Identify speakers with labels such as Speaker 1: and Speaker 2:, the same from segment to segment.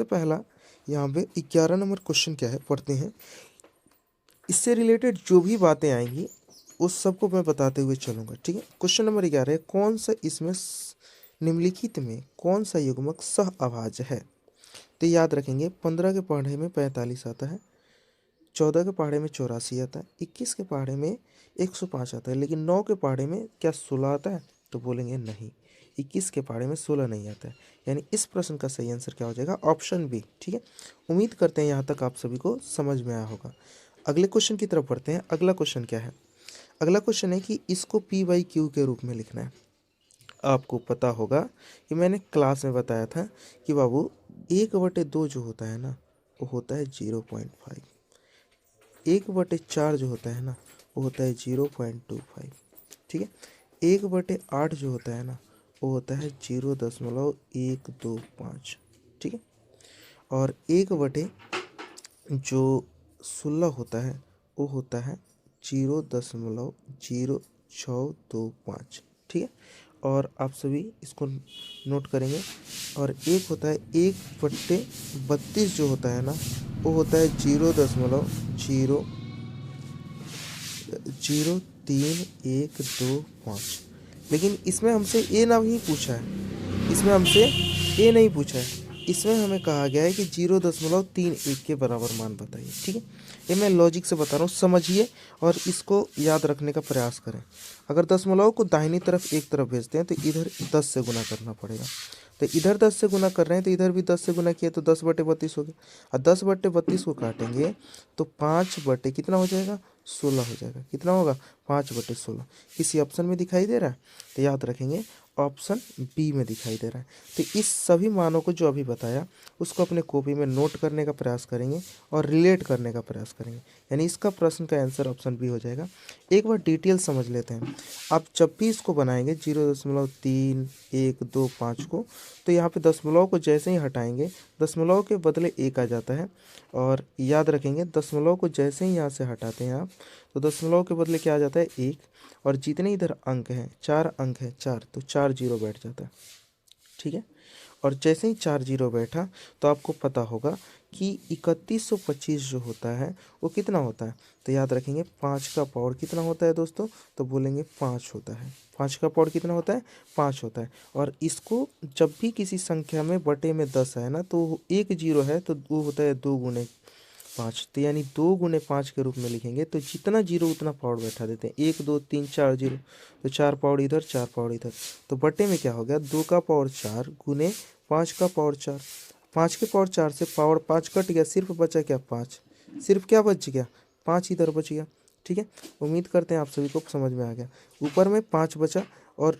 Speaker 1: सबसे पहला यहाँ पे 11 नंबर क्वेश्चन क्या है पढ़ते हैं। इससे रिलेटेड जो भी बातें आएंगी उस सबको मैं बताते हुए चलूँगा, ठीक है। क्वेश्चन नंबर 11 है, कौन सा इसमें निम्नलिखित में कौन सा युग्मक सह अभाज्य है। तो याद रखेंगे 15 के पहाड़े में 45 आता है, 14 के पहाड़े में 84 आता है, 21 के पहाड़े में 105 आता है, लेकिन 9 के पहाड़े में क्या 16 आता है। तो बोलेंगे नहीं, 21 के पहाड़े में 16 नहीं आता है। यानी इस प्रश्न का सही आंसर क्या हो जाएगा, ऑप्शन बी, ठीक है। उम्मीद करते हैं यहाँ तक आप सभी को समझ में आया होगा। अगले क्वेश्चन की तरफ बढ़ते हैं। अगला क्वेश्चन क्या है, अगला क्वेश्चन है कि इसको पी बाई क्यू के रूप में लिखना है। आपको पता होगा कि मैंने क्लास में बताया था कि बाबू 1/2 जो होता है ना वो होता है 0.5, 1/4 जो होता है ना वो होता है 0.25, ठीक है। 1/8 जो होता है ना वो होता है 0.125, ठीक है। और 1/16 होता है वो होता है 0.0625, ठीक है। और आप सभी इसको नोट करेंगे। और एक होता है 1/32 जो होता है ना वो होता है 0.00325, लेकिन इसमें हमसे ए ना ही पूछा है, इसमें हमसे ए नहीं पूछा है, इसमें हमें कहा गया है कि 0.31 के बराबर मान बताइए, ठीक है। ये मैं लॉजिक से बता रहा हूँ, समझिए और इसको याद रखने का प्रयास करें। अगर दशमलव को दाहिनी तरफ एक तरफ भेजते हैं तो इधर 10 से गुना करना पड़ेगा, तो इधर 10 से गुना कर रहे हैं तो इधर भी 10 से गुना किया तो 10/32 हो गया। और 10/32 को काटेंगे तो 5 कितना हो जाएगा, 16 हो जाएगा। कितना होगा, 5/16। किसी ऑप्शन में दिखाई दे रहा है तो याद रखेंगे ऑप्शन बी में दिखाई दे रहा है। तो इस सभी मानों को जो अभी बताया उसको अपने कॉपी में नोट करने का प्रयास करेंगे और रिलेट करने का प्रयास करेंगे, यानी इसका प्रश्न का आंसर ऑप्शन बी हो जाएगा। एक बार डिटेल समझ लेते हैं। आप जब भी इसको बनाएंगे 0.3125 को, तो यहाँ पे दशमलव को जैसे ही हटाएंगे दशमलव के बदले एक आ जाता है। और याद रखेंगे दशमलव को जैसे ही यहाँ से हटाते हैं आप तो दशमलव के बदले क्या आ जाता है, एक। और जितने इधर अंक हैं, 4 अंक हैं, 4, तो 4 जीरो बैठ जाता है, ठीक है। और जैसे ही 4 जीरो बैठा तो आपको पता होगा कि 3125 जो होता है वो कितना होता है। तो याद रखेंगे 5 का पावर कितना होता है दोस्तों, तो बोलेंगे 5 होता है। 5 का पावर कितना होता है, 5 होता है। और इसको जब भी किसी संख्या में बटे में 10 है ना तो एक जीरो है तो वो होता है 2 × 5, तो यानी 2 × 5 के रूप में लिखेंगे। तो जितना जीरो उतना पावर बैठा देते हैं, 1 2 3 4 जीरो, तो 4 पावर इधर, 4 पावर इधर। तो बटे में क्या हो गया, 2 का पावर 4 गुने 5 का पावर 4। 5 के पावर 4 से पावर 5 कट गया, सिर्फ बचा क्या, 5। सिर्फ क्या बच गया, 5 इधर बच गया, ठीक है। उम्मीद करते हैं आप सभी को समझ में आ गया। ऊपर में 5 बचा और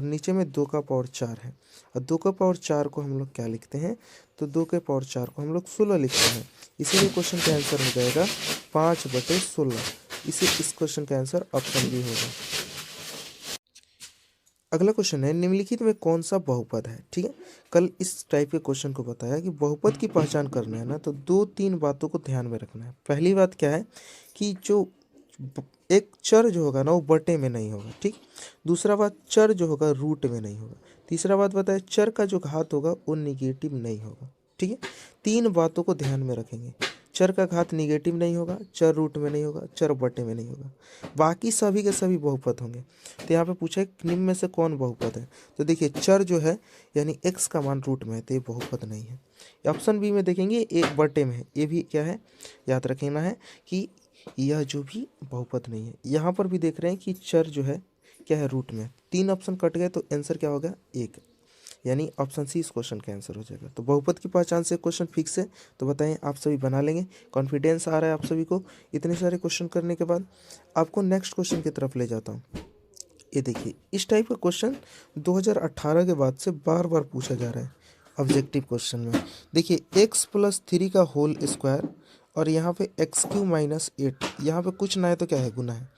Speaker 1: नीचे में 2 का पावर 4 है। और 2 का पावर 4 को हम लोग क्या लिखते हैं, तो 2 के पावर 4 को हम लोग 16 लिखते हैं। इसीलिए क्वेश्चन का आंसर हो जाएगा 5/16। इस क्वेश्चन का आंसर ऑप्शन बी होगा। अगला क्वेश्चन है, निम्नलिखित में कौन सा बहुपद है, ठीक है। कल इस टाइप के क्वेश्चन को बताया कि बहुपद की पहचान करना है ना तो 2-3 बातों को ध्यान में रखना है। पहली बात क्या है कि जो एक चर जो होगा ना वो बटे में नहीं होगा, ठीक। दूसरा बात, चर जो होगा रूट में नहीं होगा। तीसरा बात बताया, चर का जो घात होगा वो निगेटिव नहीं होगा, ठीक है। 3 बातों को ध्यान में रखेंगे। चर का घात निगेटिव नहीं होगा, चर रूट में नहीं होगा, चर बटे में नहीं होगा, बाकी सभी के सभी बहुपद होंगे। तो यहाँ पे पूछा है निम्न में से कौन बहुपद है, तो देखिए चर जो है यानी x का मान रूट में है तो ये बहुपद नहीं है। ऑप्शन बी में देखेंगे एक बटे में है, ये भी क्या है, याद रखना है कि यह जो भी बहुपद नहीं है। यहाँ पर भी देख रहे हैं कि चर जो है क्या है, रूट में। 3 ऑप्शन कट गए तो आंसर क्या होगा, 1, यानी ऑप्शन सी इस क्वेश्चन का आंसर हो जाएगा। तो बहुपद की पहचान से क्वेश्चन फिक्स है, तो बताएं आप सभी बना लेंगे, कॉन्फिडेंस आ रहा है आप सभी को इतने सारे क्वेश्चन करने के बाद। आपको नेक्स्ट क्वेश्चन की तरफ ले जाता हूँ। ये देखिए इस टाइप का क्वेश्चन 2018 के बाद से बार बार पूछा जा रहा है ऑब्जेक्टिव क्वेश्चन में। देखिए x+3 का होल स्क्वायर और यहाँ पे x³ - 8, यहाँ पे कुछ ना है तो क्या है, गुना है।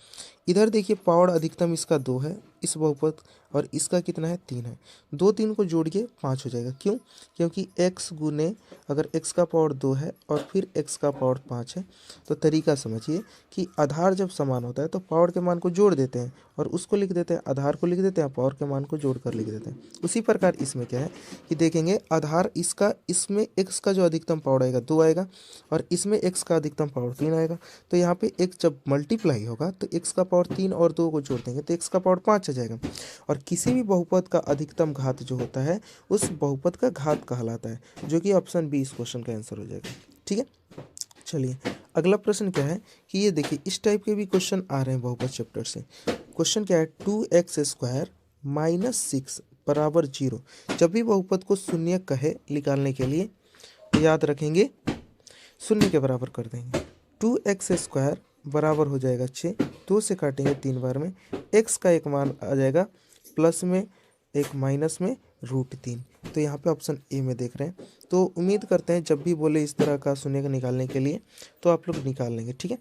Speaker 1: इधर देखिए पावर अधिकतम इसका 2 है इस बहुपद, और इसका कितना है 3 है। 2 3 को जोड़िए 5 हो जाएगा। क्यों? क्योंकि x गुने, अगर x का पावर 2 है और फिर x का पावर 5 है, तो तरीका समझिए कि आधार जब समान होता है तो पावर के मान को जोड़ देते हैं और उसको लिख देते हैं, आधार को लिख देते हैं, पावर के मान को जोड़ कर लिख देते हैं। उसी प्रकार इसमें क्या है कि देखेंगे आधार इसका, इसमें x का जो अधिकतम पावर आएगा 2 आएगा और इसमें x का अधिकतम पावर 3 आएगा। तो यहाँ पे x जब मल्टीप्लाई होगा तो x का पावर 3 और 2 को जोड़ देंगे तो x का पावर 5 आ जाएगा। और किसी भी बहुपद का अधिकतम घात जो होता है उस बहुपद का घात कहलाता है, जो कि ऑप्शन बी इस क्वेश्चन का आंसर हो जाएगा। ठीक है, चलिए अगला प्रश्न क्या है कि ये देखिए इस टाइप के भी क्वेश्चन आ रहे हैं बहुपद चैप्टर से। क्वेश्चन क्या है, 2x² - 6 बराबर 0। जब भी बहुपद को शून्य कहे निकालने के लिए तो याद रखेंगे शून्य के बराबर कर देंगे। 2x² बराबर हो जाएगा 6, 2 से काटेंगे 3 बार में, x का एक मान आ जाएगा प्लस में, एक माइनस में √3। तो यहाँ पे ऑप्शन ए में देख रहे हैं। तो उम्मीद करते हैं जब भी बोले इस तरह का शून्य का निकालने के लिए तो आप लोग निकाल लेंगे। ठीक है,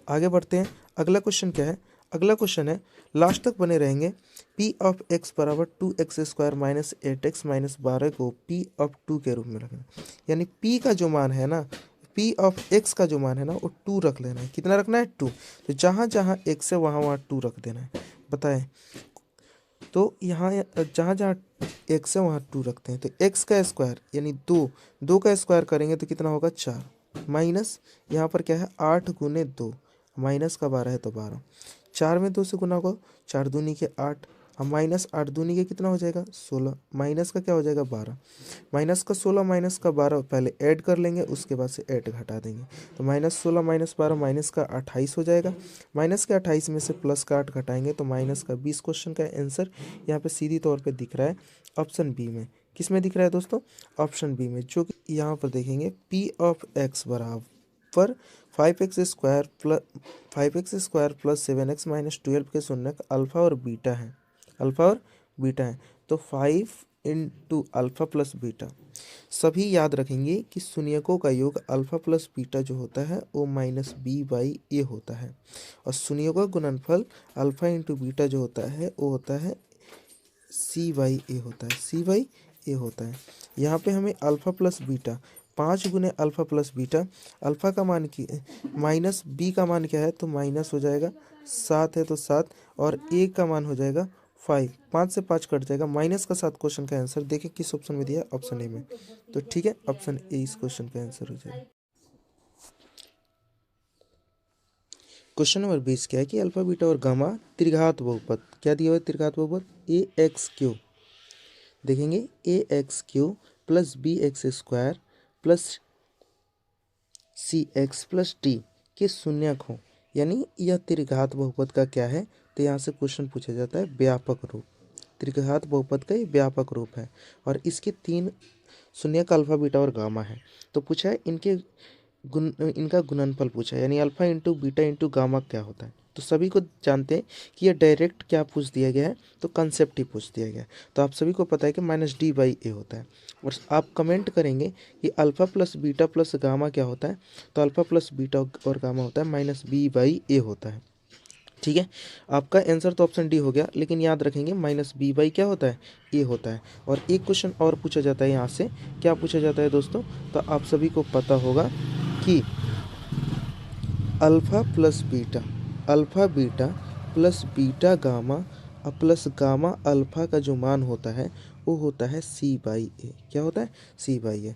Speaker 1: आगे बढ़ते हैं। अगला क्वेश्चन क्या है, अगला क्वेश्चन है लास्ट तक बने रहेंगे। p(x) बराबर 2x² - 8x - 12 को p(2) के रूप में रखना। यानी p का जो मान है ना, p(x) का जो मान है ना वो 2 रख लेना है। कितना रखना है? 2। तो जहाँ जहाँ x है वहाँ वहाँ 2 रख देना है। बताएं, तो यहाँ जहाँ जहाँ x है वहाँ 2 रखते हैं। तो x का स्क्वायर यानी 2 का स्क्वायर करेंगे तो कितना होगा? 4 माइनस यहाँ पर क्या है 8 गुने 2, माइनस का 12 है तो 12, 4 में 2 से गुना होगा, 4 दूनी के 8, अब माइनस 8 दूनी के कितना हो जाएगा? 16, माइनस का क्या हो जाएगा? 12, माइनस का 16 माइनस का 12 पहले ऐड कर लेंगे, उसके बाद से 8 घटा देंगे। तो -16 - 12 माइनस का 28 हो जाएगा। माइनस के 28 में से प्लस का 8 घटाएंगे तो माइनस का 20। क्वेश्चन का आंसर यहाँ पे सीधी तौर पे दिख रहा है ऑप्शन बी में। किस में दिख रहा है दोस्तों? ऑप्शन बी में, जो कि यहाँ पर देखेंगे p(x) बराबर 5x² प्लस 7x - 12 के शून्य अल्फा और बीटा है, अल्फा और बीटा है। तो 5 × अल्फा प्लस बीटा। सभी याद रखेंगे कि शून्यकों का योग अल्फा प्लस बीटा जो होता है वो -b/a होता है, और शून्यों का गुणनफल अल्फा × बीटा जो होता है वो होता है c/a होता है, c/a होता है। यहाँ पे हमें अल्फा प्लस बीटा 5 गुने अल्फा प्लस बीटा, अल्फा का मान की माइनस b का मान क्या है तो माइनस हो जाएगा, 7 है तो 7, और a का मान हो जाएगा 5, 5 से 5 कट जाएगा, माइनस का 7। क्वेश्चन का आंसर देखिए किस ऑप्शन में दिया है? ऑप्शन ए में। तो ठीक है, ऑप्शन ए इस क्वेश्चन का आंसर हो जाएगा। क्वेश्चन नंबर 20 क्या है कि अल्फा बीटा और गामा त्रिघात बहुपद, क्या दिया हुआ है त्रिघात बहुपद? ax³ देखेंगे ax³ plus bx² plus cx plus d के शून्यक हो, यानी यह त्रिघात बहुपद का क्या है? तो यहाँ से क्वेश्चन पूछा जाता है व्यापक रूप। त्रिघात बहुपद का ये व्यापक रूप है और इसके 3 शून्यक अल्फा बीटा और गामा है। तो पूछा है इनका गुणनफल पूछा है, यानी alpha into beta into gamma क्या होता है। तो सभी को जानते हैं कि ये डायरेक्ट क्या पूछ दिया गया है, तो कंसेप्ट ही पूछ दिया गया है। तो आप सभी को पता है कि -d/a होता है, और आप कमेंट करेंगे कि alpha plus beta plus gamma क्या होता है, तो अल्फा प्लस बीटा और गामा होता है -b/a होता है। ठीक है, आपका आंसर तो ऑप्शन डी हो गया, लेकिन याद रखेंगे -b/ क्या होता है? ए होता है। और एक क्वेश्चन और पूछा जाता है यहाँ से, क्या पूछा जाता है दोस्तों? तो आप सभी को पता होगा कि alpha plus beta, alpha beta plus beta gamma plus gamma alpha का जो मान होता है वो होता है c/a। क्या होता है? c/a।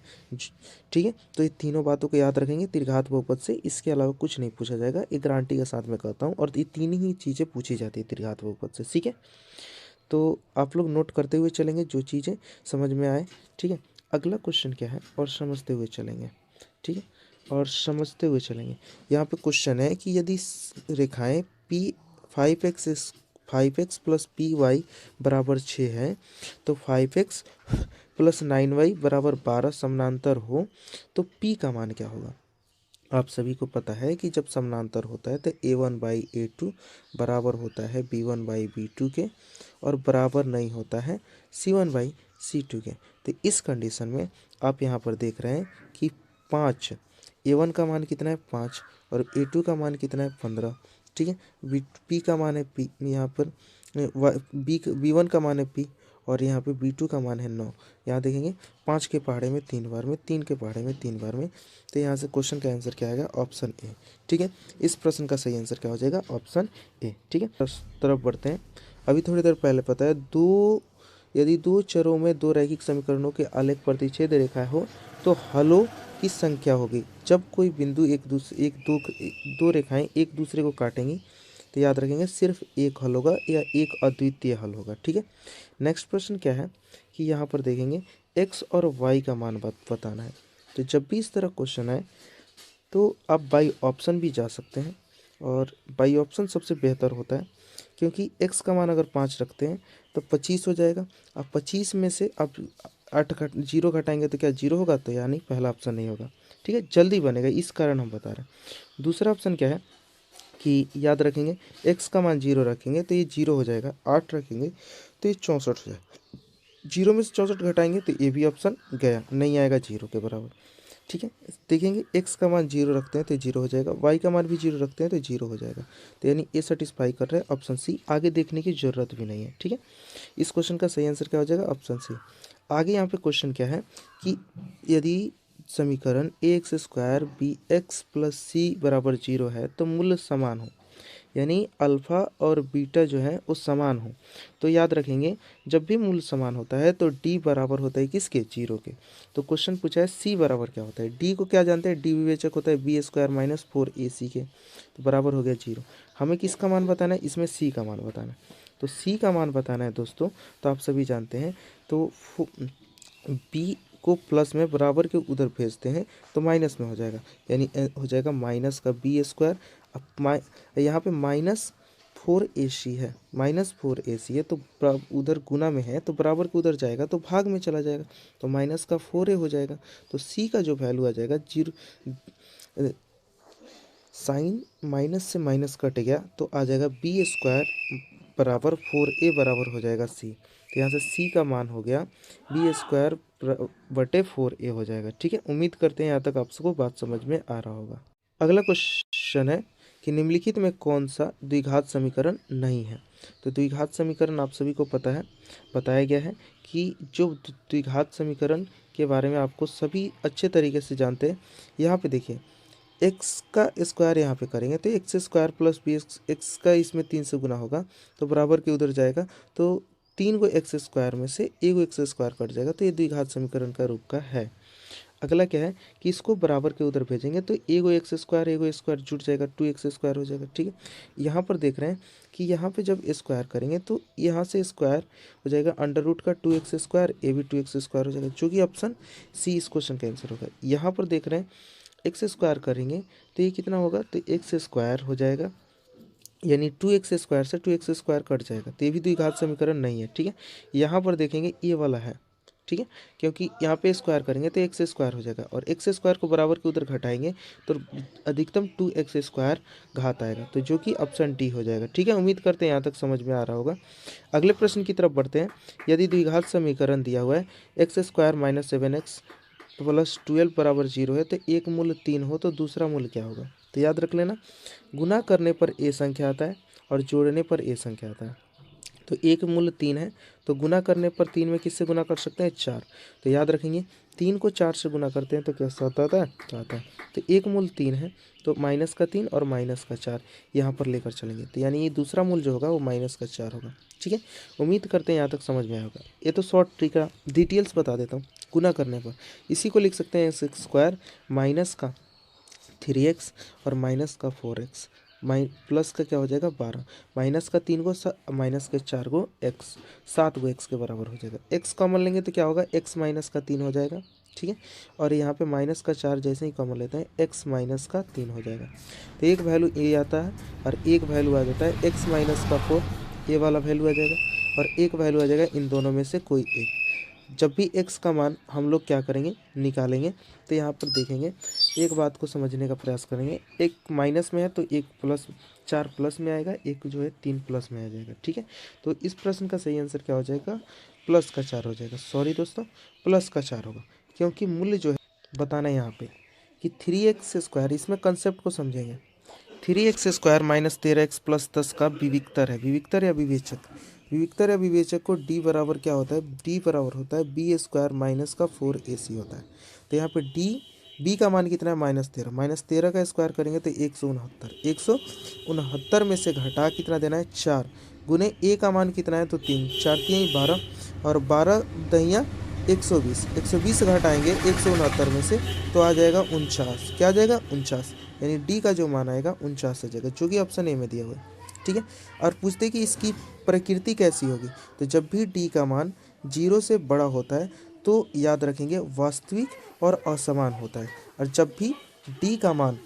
Speaker 1: ठीक है, तो ये तीनों बातों को याद रखेंगे त्रिघात बहुपद से, इसके अलावा कुछ नहीं पूछा जाएगा, एक गारंटी के साथ मैं कहता हूँ। और ये तीन ही चीज़ें पूछी जाती है त्रिघात बहुपद से। ठीक है, तो आप लोग नोट करते हुए चलेंगे जो चीज़ें समझ में आए। ठीक है, अगला क्वेश्चन क्या है और समझते हुए चलेंगे। ठीक है, और समझते हुए चलेंगे। यहाँ पे क्वेश्चन है कि यदि रेखाएं p 5x प्लस py बराबर 6 है, तो 5x प्लस 9y बराबर 12 समानांतर हो तो p का मान क्या होगा? आप सभी को पता है कि जब समानांतर होता है तो a1/a2 बराबर होता है b1/b2 के, और बराबर नहीं होता है c1/c2 के। तो इस कंडीशन में आप यहाँ पर देख रहे हैं कि 5, a1 का मान कितना है 5 और a2 का मान कितना है 15, ठीक है। पी का मान है पी, यहाँ पर B1 का मान है पी, और यहाँ पे B2 का मान है 9। यहाँ देखेंगे 5 के पहाड़े में 3 बार में, 3 के पहाड़े में 3 बार में, तो यहाँ से क्वेश्चन का आंसर क्या आएगा? Option A. ठीक है, इस प्रश्न का सही आंसर क्या हो जाएगा? Option A. ठीक है, तरफ बढ़ते हैं। अभी थोड़ी देर पहले पता है यदि दो चरों में दो रैखिक समीकरणों के आलेख प्रतिच्छेद रेखा हो तो हलों की संख्या होगी। जब कोई बिंदु दो रेखाएं एक दूसरे को काटेंगी तो याद रखेंगे सिर्फ एक हल होगा या एक अद्वितीय हल होगा। ठीक है, नेक्स्ट प्रश्न क्या है कि यहाँ पर देखेंगे x और y का मान बताना है। तो जब भी इस तरह क्वेश्चन आए तो आप बाई ऑप्शन भी जा सकते हैं, और बाई ऑप्शन सबसे बेहतर होता है, क्योंकि x का मान अगर 5 रखते हैं तो 25 हो जाएगा। अब 25 में से आप 0 घटाएंगे तो क्या 0 होगा? तो यानी पहला ऑप्शन नहीं होगा। ठीक है, जल्दी बनेगा, इस कारण हम बता रहे हैं। दूसरा ऑप्शन क्या है कि याद रखेंगे x का मान 0 रखेंगे तो ये 0 हो जाएगा, 8 रखेंगे तो ये 64 हो जाएगा। 0 में से 64 घटाएंगे तो ये भी ऑप्शन गया, नहीं आएगा 0 के बराबर। ठीक है, देखेंगे x का मान 0 रखते हैं तो 0 हो जाएगा, y का मान भी 0 रखते हैं तो 0 हो जाएगा। तो यानी ये सेटिस्फाई कर रहे हैं ऑप्शन सी, आगे देखने की ज़रूरत भी नहीं है। ठीक है, इस क्वेश्चन का सही आंसर क्या हो जाएगा? Option C. आगे यहाँ पे क्वेश्चन क्या है कि यदि समीकरण ax² bx + c = 0 है तो मूल्य समान हो, यानी अल्फ़ा और बीटा जो है वो समान हो। तो याद रखेंगे जब भी मूल्य समान होता है तो d बराबर होता है किसके? 0 के। तो क्वेश्चन पूछा है c बराबर क्या होता है? d को क्या जानते हैं? d विवेचक होता है b² - 4ac के, तो बराबर हो गया 0। हमें किसका मान बताना है? इसमें c का मान बताना है। तो c का मान बताना है दोस्तों, तो आप सभी जानते हैं, तो b को प्लस में बराबर के उधर भेजते हैं तो माइनस में हो जाएगा, यानी हो जाएगा माइनस का b²। अब यहाँ पे -4ac है, -4ac है, तो उधर गुना में है तो बराबर के उधर जाएगा तो भाग में चला जाएगा, तो माइनस का 4a हो जाएगा। तो c का जो वैल्यू आ जाएगा 0, साइन माइनस से माइनस कट गया तो आ जाएगा b² बराबर 4a बराबर हो जाएगा c। तो यहाँ से c का मान हो गया b² बटे 4a हो जाएगा। ठीक है, उम्मीद करते हैं यहाँ तक आप सबको बात समझ में आ रहा होगा। अगला क्वेश्चन है कि निम्नलिखित में कौन सा द्विघात समीकरण नहीं है? तो द्विघात समीकरण आप सभी को पता है, बताया गया है कि जो द्विघात समीकरण के बारे में आपको सभी अच्छे तरीके से जानते हैं। यहाँ पे देखिए x का स्क्वायर यहाँ पे करेंगे तो x² + bx का इसमें 3 से गुना होगा तो बराबर के उधर जाएगा, तो 3 को x² में से 1 x² कट जाएगा, तो ये द्विघात समीकरण का रूप का है। अगला क्या है कि इसको बराबर के उधर भेजेंगे तो 1 x² जुट जाएगा, 2x² हो जाएगा। ठीक है, यहाँ पर देख रहे हैं कि यहाँ पे जब स्क्वायर करेंगे तो यहाँ से स्क्वायर हो जाएगा √ का 2x², ये भी 2x² हो जाएगा, जो कि ऑप्शन सी इस क्वेश्चन का आंसर होगा। यहाँ पर देख रहे हैं x² करेंगे तो ये कितना होगा? तो x² हो जाएगा, यानी 2x² से 2x² कट जाएगा, तो ये भी द्विघात समीकरण नहीं है। ठीक है, यहाँ पर देखेंगे ये वाला है। ठीक है, क्योंकि यहाँ पे स्क्वायर करेंगे तो x² हो जाएगा, और x² को बराबर के उधर घटाएंगे तो अधिकतम 2x² घात आएगा, तो जो कि ऑप्शन डी हो जाएगा। ठीक है, उम्मीद करते हैं यहाँ तक समझ में आ रहा होगा। अगले प्रश्न की तरफ बढ़ते हैं। यदि द्विघात समीकरण दिया हुआ है x² - 7x + 12 = 0 है तो एक मूल्य 3 हो तो दूसरा मूल्य क्या होगा? तो याद रख लेना, गुना करने पर a संख्या आता है और जोड़ने पर a संख्या आता है। तो एक मूल्य 3 है तो गुना करने पर 3 में किससे गुना कर सकते हैं? 4। तो याद रखेंगे 3 को 4 से गुना करते हैं तो क्या 7 आता है? तो आता है। तो एक मूल्य 3 है तो -3 और -4 यहाँ पर लेकर चलेंगे, तो यानी ये दूसरा मूल्य जो होगा वो -4 होगा। ठीक है, उम्मीद करते हैं यहाँ तक समझ में आया होगा। ये तो शॉर्ट ट्रिक का डिटेल्स बता देता हूँ। गुना करने पर इसी को लिख सकते हैं x² माइनस का 3x और माइनस का 4x, प्लस का क्या हो जाएगा 12, माइनस का 3 को माइनस के 4 को x, 7 को x के बराबर हो जाएगा। x कॉमन लेंगे तो क्या होगा? x माइनस का 3 हो जाएगा। ठीक है, और यहाँ पे माइनस का 4 जैसे ही कॉमन लेते हैं x माइनस का 3 हो जाएगा। तो एक वैल्यू ये आता है और एक वैल्यू आ जाता है x माइनस का 4, ये वाला वैल्यू आ जाएगा, और एक वैल्यू आ जाएगा इन दोनों में से कोई एक। जब भी x का मान हम लोग क्या करेंगे? निकालेंगे, तो यहाँ पर देखेंगे एक बात को समझने का प्रयास करेंगे, एक माइनस में है तो एक प्लस 4 प्लस में आएगा, एक जो है 3 प्लस में आ जाएगा। ठीक है, तो इस प्रश्न का सही आंसर क्या हो जाएगा? प्लस का 4 हो जाएगा। सॉरी दोस्तों, प्लस का 4 होगा, क्योंकि मूल्य जो है बताना है यहाँ पे कि 3x², इसमें कंसेप्ट को समझेंगे। 3x² माइनस 13x प्लस 10 का विविक्तर है। विविक्तर या विवेचक, विविक्तर या विवेचक को d बराबर क्या होता है, d बराबर होता है b² माइनस का 4ac होता है। तो यहाँ पे b का मान कितना है, -13, -13 का स्क्वायर करेंगे तो 169, 169 में से घटा कितना देना है 4, गुने a का मान कितना है तो 3, 4 3 12 और 12 दहिया 120, 120 घटाएंगे 169 में से तो आ जाएगा 49, क्या आ जाएगा 49, यानी डी का जो मान आएगा 49 आ जाएगा, जो कि ऑप्शन ए में दिया हुआ है। ठीक है, और पूछते कि इसकी प्रकृति कैसी होगी, तो जब भी डी का मान 0 से बड़ा होता है तो याद रखेंगे वास्तविक और असमान होता है, और जब भी डी का मान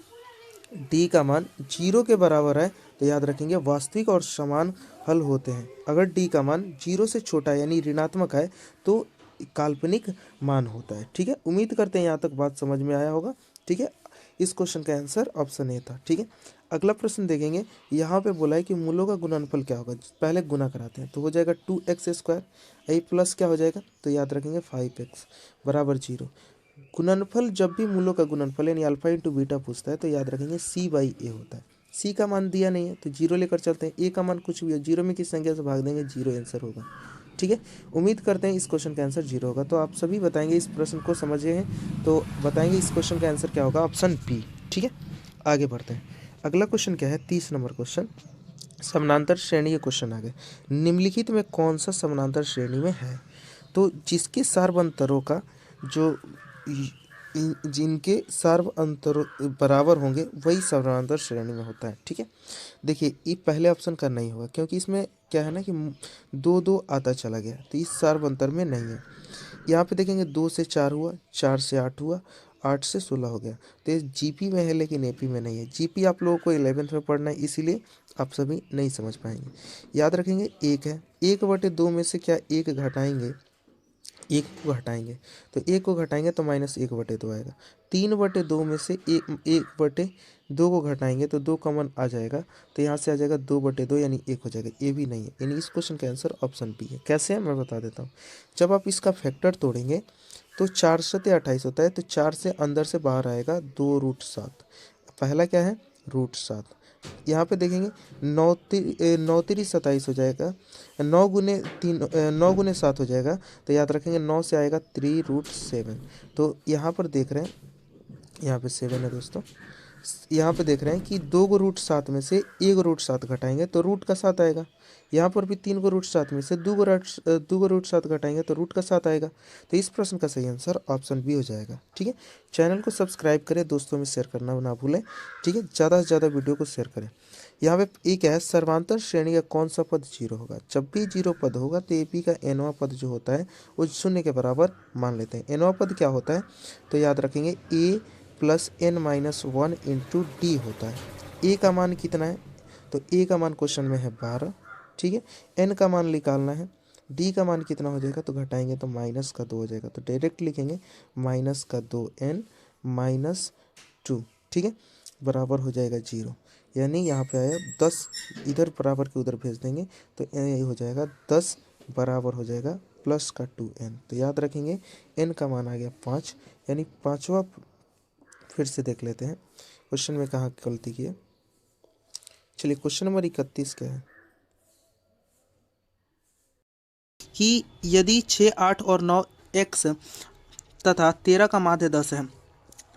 Speaker 1: 0 के बराबर है तो याद रखेंगे वास्तविक और समान हल होते हैं। अगर डी का मान 0 से छोटा यानी ऋणात्मक है तो काल्पनिक मान होता है। ठीक है, उम्मीद करते हैं यहाँ तक बात समझ में आया होगा। ठीक है, इस क्वेश्चन का आंसर ऑप्शन ए था। ठीक है, अगला प्रश्न देखेंगे। यहाँ पे बोला है कि मूलों का गुणनफल क्या होगा, पहले गुना कराते हैं तो हो जाएगा 2x² आई प्लस क्या हो जाएगा, तो याद रखेंगे 5x बराबर 0। गुणनफल जब भी मूलों का गुणनफल यानी अल्फा इंटू बीटा पूछता है तो याद रखेंगे c/a होता है। c का मान दिया नहीं है तो 0 लेकर चलते हैं, a का मान कुछ भी हो, 0 में किस संख्या से भाग देंगे, 0 आंसर होगा। ठीक है, उम्मीद करते हैं इस क्वेश्चन का आंसर 0 होगा। तो आप सभी बताएंगे इस प्रश्न को समझे हैं तो बताएंगे इस क्वेश्चन का आंसर क्या होगा, ऑप्शन बी। ठीक है, आगे बढ़ते हैं। अगला क्वेश्चन क्या है, 30 नंबर क्वेश्चन, समानांतर श्रेणी के क्वेश्चन आ गए। निम्नलिखित में कौन सा समानांतर श्रेणी में है, तो जिसके सार्वअंतरों का जो जिनके सार्वअंतर बराबर होंगे वही समानांतर श्रेणी में होता है। ठीक है, देखिए ये पहले ऑप्शन का नहीं होगा क्योंकि इसमें क्या है ना कि 2 आता चला गया तो इस सार्वअंतर में नहीं है। यहाँ पे देखेंगे 2 से 4 हुआ, 4 से 8 हुआ, 8 से 16 हो गया, तो ये जीपी में है लेकिन एपी में नहीं है। जीपी आप लोगों को 11th में पढ़ना है इसीलिए आप सभी नहीं समझ पाएंगे। याद रखेंगे 1 है, 1/2 में से क्या 1 घटाएंगे, 1 को घटाएंगे तो 1 को घटाएंगे तो -1/2 आएगा। 3/2 में से 1/2 को घटाएंगे तो 2 कॉमन आ जाएगा तो यहाँ से आ जाएगा 2/2 यानी 1 हो जाएगा। ये भी नहीं है, यानी इस क्वेश्चन का आंसर ऑप्शन बी है। कैसे है मैं बता देता हूँ। जब आप इसका फैक्टर तोड़ेंगे तो 4 सते 28 होता है, तो 4 से अंदर से बाहर आएगा 2√7। पहला क्या है, √7। यहाँ पे देखेंगे 9 3 27 हो जाएगा, 9 गुने 7 हो जाएगा, तो याद रखेंगे 9 से आएगा 3√7। तो यहाँ पर देख रहे हैं, यहाँ पे 7 है दोस्तों, यहाँ पे देख रहे हैं कि 2 को √7 में से 1 √7 घटाएंगे तो रूट का 7 आएगा। यहाँ पर भी 3 को √7 में से 2 को √7 घटाएंगे तो रूट का 7 आएगा। तो इस प्रश्न का सही आंसर ऑप्शन बी हो जाएगा। ठीक है, चैनल को सब्सक्राइब करें, दोस्तों में शेयर करना ना भूलें। ठीक है, ज़्यादा से ज़्यादा वीडियो को शेयर करें। यहाँ पे एक है सर्वांतर श्रेणी का कौन सा पद 0 होगा। जब भी 0 पद होगा तो एपी का nवां पद जो होता है वो 0 के बराबर मान लेते हैं। nवां पद क्या होता है, तो याद रखेंगे a + n-1 × d होता है। a का मान कितना है, तो a का मान क्वेश्चन में है 12। ठीक है, n का मान निकालना है, d का मान कितना हो जाएगा, तो घटाएंगे तो -2 हो जाएगा, तो डायरेक्ट लिखेंगे -2n - 2। ठीक है, बराबर हो जाएगा 0, यानी यहाँ पे आया 10, इधर बराबर के उधर भेज देंगे तो ये हो जाएगा 10 बराबर हो जाएगा +2n। तो याद रखेंगे n का मान आ गया 5, यानी 5वां। फिर से देख लेते हैं क्वेश्चन में कहाँ गलती की है। चलिए क्वेश्चन नंबर 31 क्या है कि यदि 6, 8 और 9 x तथा 13 का माध्य 10 है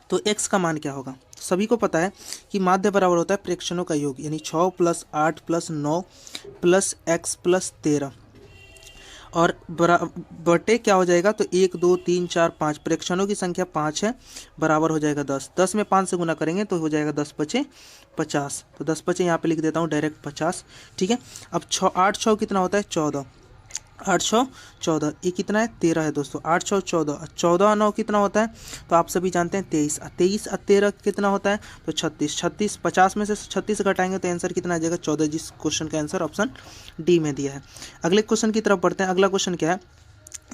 Speaker 1: तो x का मान क्या होगा। सभी को पता है कि माध्य बराबर होता है प्रेक्षणों का योग, यानी 6 + 8 + 9 + x + 13 और बटे क्या हो जाएगा, तो 1 2 3 4 5 प्रेक्षणों की संख्या 5 है, बराबर हो जाएगा 10। 10 में 5 से गुना करेंगे तो हो जाएगा 10 × 5 = 50। तो 10 × 5 यहाँ पे लिख देता हूँ डायरेक्ट 50। ठीक है, अब 8 6 कितना होता है 14, 8 6 14, ये कितना है 13 है दोस्तों। 8 6 14, 14 9 कितना होता है, तो आप सभी जानते हैं 23, 23 और 13 कितना होता है, तो 36, 36 50 में से 36 घटाएंगे तो आंसर कितना आ जाएगा 14, जिस क्वेश्चन का आंसर ऑप्शन डी में दिया है। अगले क्वेश्चन की तरफ बढ़ते हैं। अगला क्वेश्चन क्या है,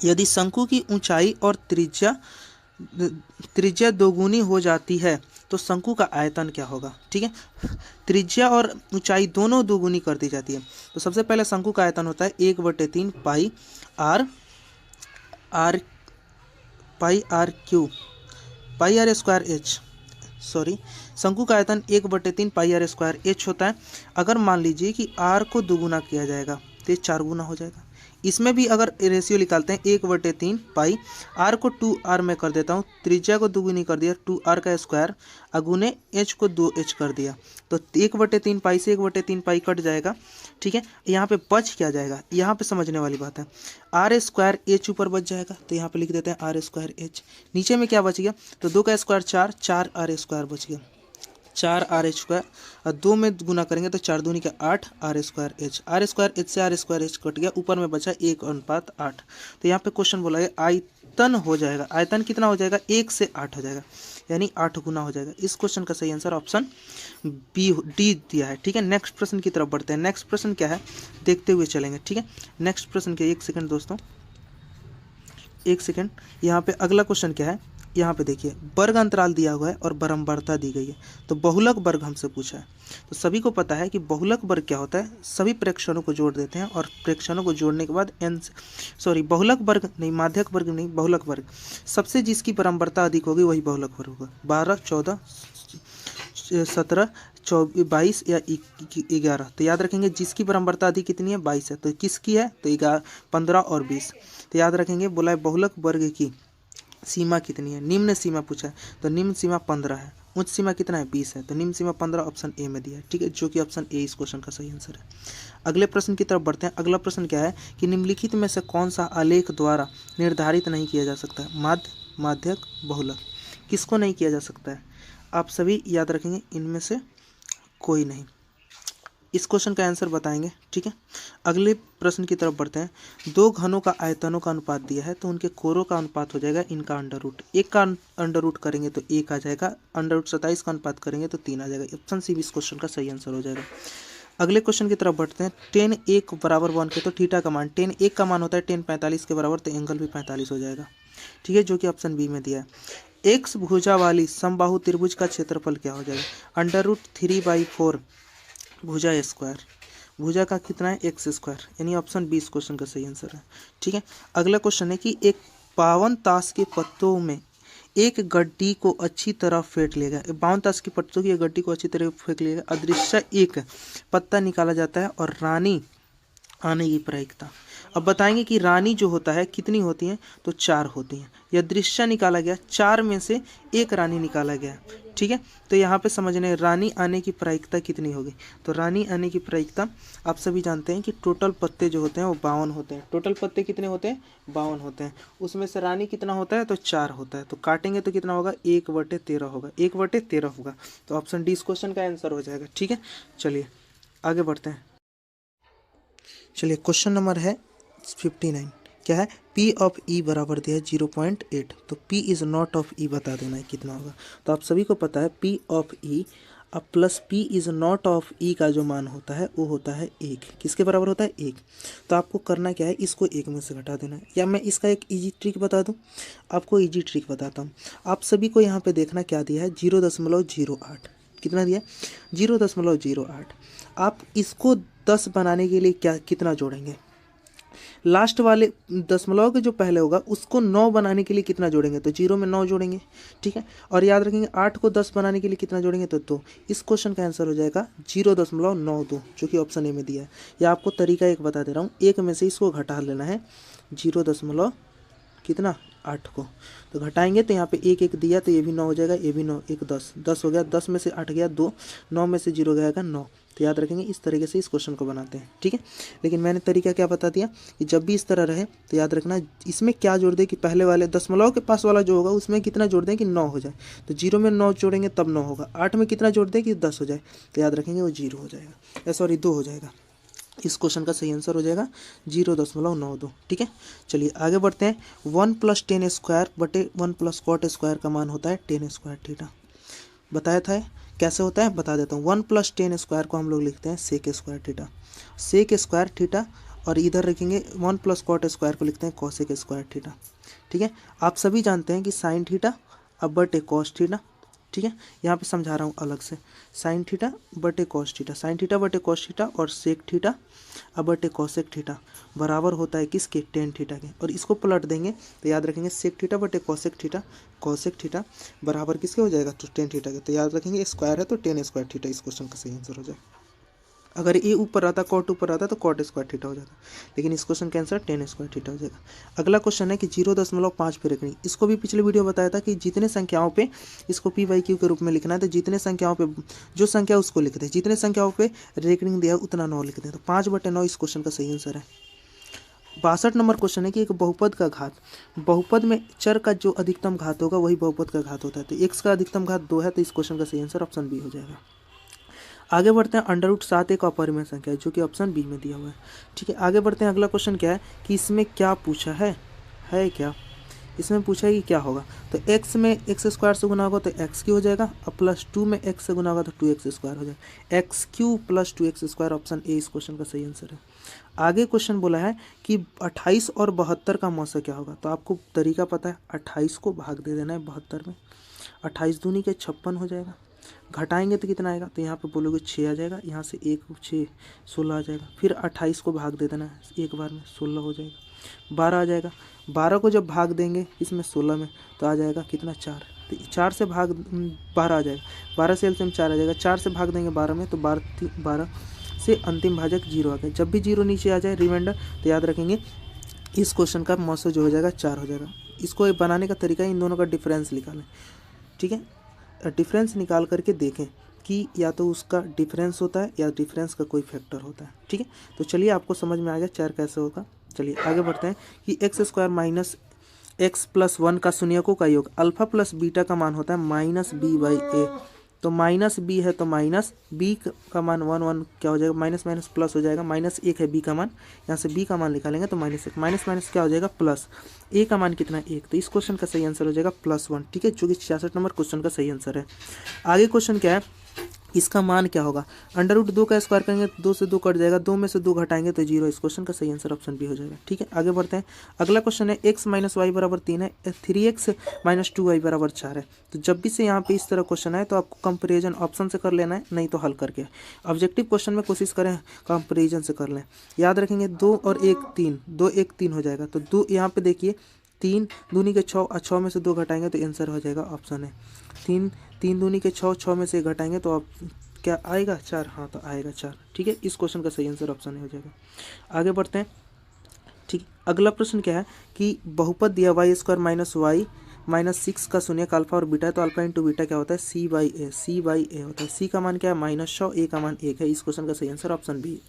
Speaker 1: यदि शंकु की ऊंचाई और त्रिज्या दोगुनी हो जाती है तो शंकु का आयतन क्या होगा। ठीक है, त्रिज्या और ऊंचाई दोनों दोगुनी कर दी जाती है तो सबसे पहले शंकु का आयतन होता है 1/3 पाई r² h सॉरी, शंकु का आयतन 1/3 पाई आर स्क्वायर एच होता है। अगर मान लीजिए कि आर को दोगुना किया जाएगा तो ये 4 गुना हो जाएगा। इसमें भी अगर रेशियो निकालते हैं 1/3 पाई, आर को 2r में कर देता हूँ, त्रिज्या को दोगुनी कर दिया 2r का स्क्वायर, अगुने एच को 2h कर दिया, तो 1/3 पाई से 1/3 पाई कट जाएगा। ठीक है, यहाँ पे बच क्या जाएगा, यहाँ पे समझने वाली बात है। आर स्क्वायर एच ऊपर बच जाएगा, तो यहाँ पे लिख देते हैं आर स्क्वायर एच। नीचे में क्या बच गया, तो 2 का स्क्वायर 4, 4r स्क्वायर बच गया, 4r स्क्वायर, और 2 में गुना करेंगे तो 4 दूनी का 8 R square H. R square H से आर स्क्वायर एच कट गया, ऊपर में बचा 1:8। तो यहाँ पे क्वेश्चन बोला है आयतन हो जाएगा, आयतन कितना हो जाएगा, 1 से 8 हो जाएगा, यानी 8 गुना हो जाएगा। इस क्वेश्चन का सही आंसर ऑप्शन बी डी दिया है। ठीक है, नेक्स्ट प्रश्न की तरफ बढ़ते हैं। नेक्स्ट प्रश्न क्या है देखते हुए चलेंगे। ठीक है, नेक्स्ट प्रश्न क्या, एक सेकंड दोस्तों, एक सेकंड। यहाँ पे अगला क्वेश्चन क्या है, यहाँ पे देखिए वर्ग अंतराल दिया हुआ है और बारंबारता दी गई है, तो बहुलक वर्ग हमसे पूछा है। तो सभी को पता है कि बहुलक वर्ग क्या होता है, सभी प्रेक्षणों को जोड़ देते हैं और प्रेक्षणों को जोड़ने के बाद बहुलक वर्ग नहीं, माध्यक वर्ग नहीं, बहुलक वर्ग, सबसे जिसकी बारंबारता अधिक होगी वही बहुलक वर्ग होगा। 12, 14, 17, 22 या 11, तो याद रखेंगे जिसकी बारंबारता अधिक कितनी है, 22 है, तो किसकी है, तो 15 और 20। तो याद रखेंगे, बोला है बहुलक वर्ग की सीमा कितनी है, निम्न सीमा पूछा है, तो निम्न सीमा 15 है, उच्च सीमा कितना है, 20 है, तो निम्न सीमा 15 ऑप्शन ए में दिया है। ठीक है, जो कि ऑप्शन ए इस क्वेश्चन का सही आंसर है। अगले प्रश्न की तरफ बढ़ते हैं। अगला प्रश्न क्या है कि निम्नलिखित में से कौन सा आलेख द्वारा निर्धारित नहीं किया जा सकता है, माध्य, माध्यक, बहुलक, किसको नहीं किया जा सकता है, आप सभी याद रखेंगे, इनमें से कोई नहीं। इस क्वेश्चन का आंसर बताएंगे। ठीक है, अगले प्रश्न की तरफ बढ़ते हैं। 2 घनों का आयतनों का अनुपात दिया है, तो उनके कोरों का अनुपात हो जाएगा इनका अंडर रूट, एक का अंडर रूट करेंगे तो 1 आ जाएगा, अंडर रूट 27 का अनुपात करेंगे तो 3 आ जाएगा। ऑप्शन सी भी इस क्वेश्चन का सही आंसर हो जाएगा। अगले क्वेश्चन की तरफ बढ़ते हैं। tan 1 बराबर 1 के, तो थीटा का मान, tan 1 का मान होता है tan 45 के बराबर, तो एंगल भी 45 हो जाएगा। ठीक है, जो कि ऑप्शन बी में दिया है। एक्स भुजा वाली समबाहु त्रिभुज का क्षेत्रफल क्या हो जाएगा, अंडर रूट 3/4 भुजा स्क्वायर, भुजा का कितना है, एक्स स्क्वायर, यानी ऑप्शन बी इस क्वेश्चन का सही आंसर है। ठीक है, अगला क्वेश्चन है कि एक 52 ताश के पत्तों में एक गड्डी को अच्छी तरह फेंट लेगा, 52 ताश के पत्तों की एक गड्डी को अच्छी तरह फेंक लेगा, अदृश्य एक पत्ता निकाला जाता है और रानी आने की प्रायिकता। अब बताएंगे कि रानी जो होता है कितनी होती हैं, तो 4 होती हैं। यह दृश्य निकाला गया, 4 में से एक रानी निकाला गया। ठीक है, तो यहाँ पे समझने रानी आने की प्रायिकता कितनी होगी, तो रानी आने की प्रायिकता आप सभी जानते हैं कि टोटल पत्ते जो होते हैं वो 52 होते हैं। टोटल पत्ते कितने होते हैं, 52 होते हैं, उसमें से रानी कितना होता है, तो 4 होता है, तो काटेंगे तो कितना होगा, 1/13 होगा, 1/13 होगा, तो ऑप्शन डी इस क्वेश्चन का आंसर हो जाएगा। ठीक है, चलिए आगे बढ़ते हैं। चलिए क्वेश्चन नंबर है 59, क्या है, P ऑफ E बराबर दिया है 0.8, तो P is not of E बता देना है कितना होगा। तो आप सभी को पता है P ऑफ E अब plus P is not of E का जो मान होता है वो होता है 1, किसके बराबर होता है, 1। तो आपको करना क्या है, इसको 1 में से घटा देना है, या मैं इसका एक ईजी ट्रिक बता दूं, आपको ईजी ट्रिक बताता हूँ। आप सभी को यहाँ पे देखना क्या दिया है, 0.08, कितना दिया, 0.08। आप इसको 10 बनाने के लिए क्या कितना जोड़ेंगे, लास्ट वाले दशमलव के जो पहले होगा उसको 9 बनाने के लिए कितना जोड़ेंगे, तो 0 में 9 जोड़ेंगे। ठीक है, और याद रखेंगे 8 को 10 बनाने के लिए कितना जोड़ेंगे, तो 2। इस क्वेश्चन का आंसर हो जाएगा 0.92, जो कि ऑप्शन ए में दिया है। या आपको तरीका एक बता दे रहा हूँ, 1 में से इसको घटा लेना है, 0. कितना, 8 को, तो घटाएंगे तो यहाँ पे 1 दिया, तो ये भी 9 हो जाएगा, ये भी 9, 1 10 हो गया, 10 में से 8 गया 2, 9 में से 0 गया 9। तो याद रखेंगे इस तरीके से इस क्वेश्चन को बनाते हैं। ठीक है, लेकिन मैंने तरीका क्या बता दिया कि जब भी इस तरह रहे तो याद रखना इसमें क्या जोड़ दें कि पहले वाले दशमलव के पास वाला जो होगा उसमें कितना जोड़ दें कि 9 हो जाए, तो 0 में 9 जोड़ेंगे तब 9 होगा, 8 में कितना जोड़ दें कि 10 हो जाए, तो याद रखेंगे वो 0 हो जाएगा, सॉरी 2 हो जाएगा। इस क्वेश्चन का सही आंसर हो जाएगा 0.92। ठीक है, चलिए आगे बढ़ते हैं। 1 + tan स्क्वायर बटे 1 + cot स्क्वायर का मान होता है tan स्क्वायर थीटा। बताया था कैसे होता है, बता देता हूँ। 1 + tan स्क्वायर को हम लोग लिखते हैं sec square theta, sec square theta, और इधर रखेंगे 1 + cot स्क्वायर को लिखते हैं cosec स्क्वायर थीटा। ठीक है, आप सभी जानते हैं कि साइन थीटा अब बटे कॉस थीटा, ठीक है, यहाँ पे समझा रहा हूँ अलग से। साइन थीटा बटे कॉस थीटा, साइन थीटा बटे कॉस थीटा और सेक थीटा बटे कॉसेक थीटा बराबर होता है किसके, टेन थीटा के। और इसको पलट देंगे तो याद रखेंगे सेक थीटा बटे कॉसेक थीटा बराबर किसके हो जाएगा, तो टेन थीटा के। तो याद रखेंगे स्क्वायर है तो टेन स्क्वायर थीटा इस क्वेश्चन का सही आंसर हो जाएगा। अगर ए ऊपर आता, कॉट ऊपर आता तो कॉट स्क्वायर थीटा हो जाता, लेकिन इस क्वेश्चन का आंसर टेन स्क्वायर थीटा हो जाएगा। अगला क्वेश्चन है कि 0.5 पे रखनी। इसको भी पिछले वीडियो बताया था कि जितने संख्याओं पे इसको पी बाई क्यू के रूप में लिखना है, तो जितने संख्याओं पे जो संख्या उसको लिखते हैं, जितने संख्याओं पे रेकरिंग दिया उतना 9 लिखते हैं। तो 5/9 इस क्वेश्चन का सही आंसर है। 62 नंबर क्वेश्चन है कि एक बहुपद का घात, बहुपद में चर का जो अधिकतम घात होगा वही बहुपद का घात होता है। तो x का अधिकतम घात 2 है, तो इस क्वेश्चन का सही आंसर ऑप्शन बी हो जाएगा। आगे बढ़ते हैं, √7 एक अपरिमेय संख्या है जो कि ऑप्शन बी में दिया हुआ है। ठीक है, आगे बढ़ते हैं। अगला क्वेश्चन क्या है कि इसमें क्या पूछा है क्या इसमें पूछा है कि क्या होगा। तो x में x स्क्वायर से गुना होगा तो x क्यू हो जाएगा, और +2 में x से गुना होगा तो 2x स्क्वायर हो जाएगा। x Q + 2x square, option A इस क्वेश्चन का सही आंसर है। आगे क्वेश्चन बोला है कि 28 और 72 का मौसा क्या होगा। तो आपको तरीका पता है, 28 को भाग दे देना है 72 में, 28 दूनी के 56 हो जाएगा। घटाएंगे तो कितना आएगा, तो यहाँ पे बोलोगे 6 आ जाएगा, यहाँ से 1 6 16 आ जाएगा। फिर 28 को भाग दे देना है एक बार में, 16 हो जाएगा। 12 आ जाएगा, 12 को जब भाग देंगे इसमें 16 में तो आ जाएगा कितना, 4। तो 4 से भाग 12 आ जाएगा, 12 से एलसीएम 4 आ जाएगा। 4 से भाग देंगे 12 में तो 12 से अंतिम भाजक 0 आ गया। जब भी 0 नीचे आ जाए रिमाइंडर, तो याद रखेंगे इस क्वेश्चन का मौसा जो हो जाएगा 4 हो जाएगा। इसको बनाने का तरीका इन दोनों का डिफरेंस निकालें। ठीक है, डिफरेंस निकाल करके देखें कि या तो उसका डिफरेंस होता है या डिफरेंस का कोई फैक्टर होता है। ठीक है, तो चलिए आपको समझ में आ गया 4 कैसे होगा। चलिए आगे बढ़ते हैं कि x² - x + 1 का शून्यकों का योग अल्फा + बीटा का मान होता है -b/a। तो -b है तो -b का मान 1 1 क्या हो जाएगा, माइनस माइनस प्लस हो जाएगा। -1 है b का मान, यहाँ से b का मान निकालेंगे तो -1 माइनस माइनस क्या हो जाएगा, प्लस। a का मान कितना है, 1। तो इस क्वेश्चन का सही आंसर हो जाएगा +1। ठीक है, जो कि 66 नंबर क्वेश्चन का सही आंसर है। आगे क्वेश्चन क्या है, इसका मान क्या होगा। √2 का स्क्वायर करेंगे तो 2 से 2 कट जाएगा, 2 में से 2 घटाएंगे तो 0। इस क्वेश्चन का सही आंसर ऑप्शन बी हो जाएगा। ठीक है, आगे बढ़ते हैं। अगला क्वेश्चन है x - y = 3 है, 3x - 2y = 4 है। तो जब भी से यहाँ पे इस तरह क्वेश्चन आए तो आपको कंपेरिजन ऑप्शन से कर लेना है, नहीं तो हल करके। ऑब्जेक्टिव क्वेश्चन में कोशिश करें कंपेरिजन से कर लें। याद रखेंगे 2 और 1 3, 2 1 3 हो जाएगा। तो 2 यहाँ पे देखिए 3 दूनी के 6, 6 में से 2 घटाएंगे तो आंसर हो जाएगा ऑप्शन है 3। 3 दूनी के 6, 6 में से घटाएंगे तो आप क्या आएगा, 4। हाँ, तो आएगा 4। ठीक है, इस क्वेश्चन का सही आंसर ऑप्शन हो जाएगा। आगे बढ़ते हैं। ठीक, अगला प्रश्न क्या है कि बहुपद दिया y² - y - 6 का शून्यक अल्फा और बीटा है। तो अल्फा इंटू बीटा क्या होता है, c/a होता है। c का मान क्या है, -100, a का मान 1 है। इस क्वेश्चन का सही आंसर ऑप्शन बी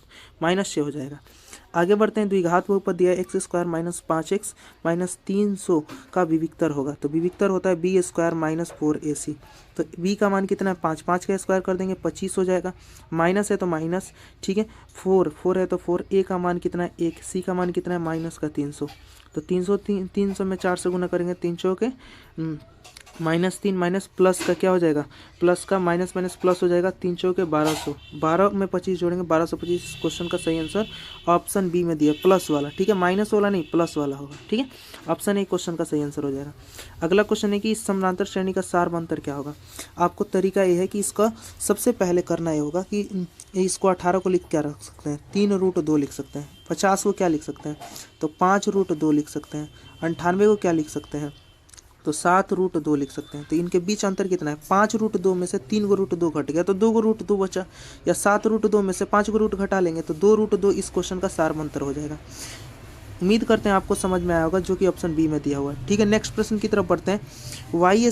Speaker 1: -6 हो जाएगा। आगे बढ़ते हैं। द्विघात बहुपद दिया x² - 5x - 300 का विविक्तर होगा। तो विविक्तर होता है b² - 4ac। तो b का मान कितना है, 5, 5 का स्क्वायर कर देंगे 25 हो जाएगा। माइनस है तो माइनस, ठीक है, 4 है तो 4। a का मान कितना है, 1। c का मान कितना है, -300। तो 300 में 4 से गुना करेंगे, 3 चौके -3 माइनस प्लस का क्या हो जाएगा, प्लस का माइनस माइनस प्लस हो जाएगा। 3 चौके 1200, 12 में 25 जोड़ेंगे 1225। क्वेश्चन का सही आंसर ऑप्शन बी में दिया, प्लस वाला। ठीक है, माइनस वाला नहीं, प्लस वाला होगा। ठीक है, ऑप्शन ए क्वेश्चन का सही आंसर हो जाएगा। अगला क्वेश्चन है कि इस समानांतर श्रेणी का सारवंतर क्या होगा। आपको तरीका ये है कि इसका सबसे पहले करना ये होगा कि इसको 18 को लिख क्या रख सकते हैं, 3√2 लिख सकते हैं। 50 को क्या लिख सकते हैं, तो 5√2 लिख सकते हैं। 98 को क्या लिख सकते हैं, तो 7√2 लिख सकते हैं। तो इनके बीच अंतर कितना है, 5√2 में से 3√2 घट गया तो 2√2 बचा, या 7√2 में से 5 रूट घटा लेंगे तो 2√2। इस क्वेश्चन का सारवंतर हो जाएगा। उम्मीद करते हैं आपको समझ में आया होगा, जो कि ऑप्शन बी में दिया हुआ है। ठीक है, नेक्स्ट प्रश्न की तरफ बढ़ते हैं। y²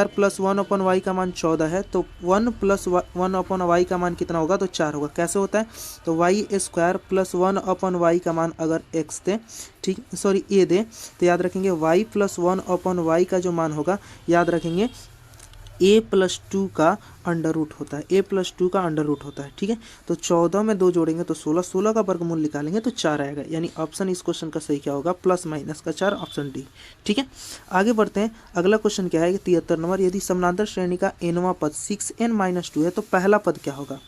Speaker 1: + 1/y का मान 14 है। तो 1 + 1/y का मान कितना होगा, तो 4 होगा। कैसे होता है, तो y² + 1/y का मान अगर x दे, ठीक सॉरी a दे, तो याद रखेंगे y + 1/y का जो मान होगा, याद रखेंगे a + 2 का अंडर रूट होता है, a + 2 का अंडर रूट होता है। ठीक है, तो 14 में 2 जोड़ेंगे तो 16, 16 का वर्गमूल निकालेंगे तो 4 आएगा। यानी ऑप्शन इस क्वेश्चन का सही क्या होगा, ± का 4, ऑप्शन डी। ठीक है, आगे बढ़ते हैं। अगला क्वेश्चन क्या है, 73 नंबर। यदि समानांतर श्रेणी का nवां पद 6n - 2 है तो पहला पद क्या होगा।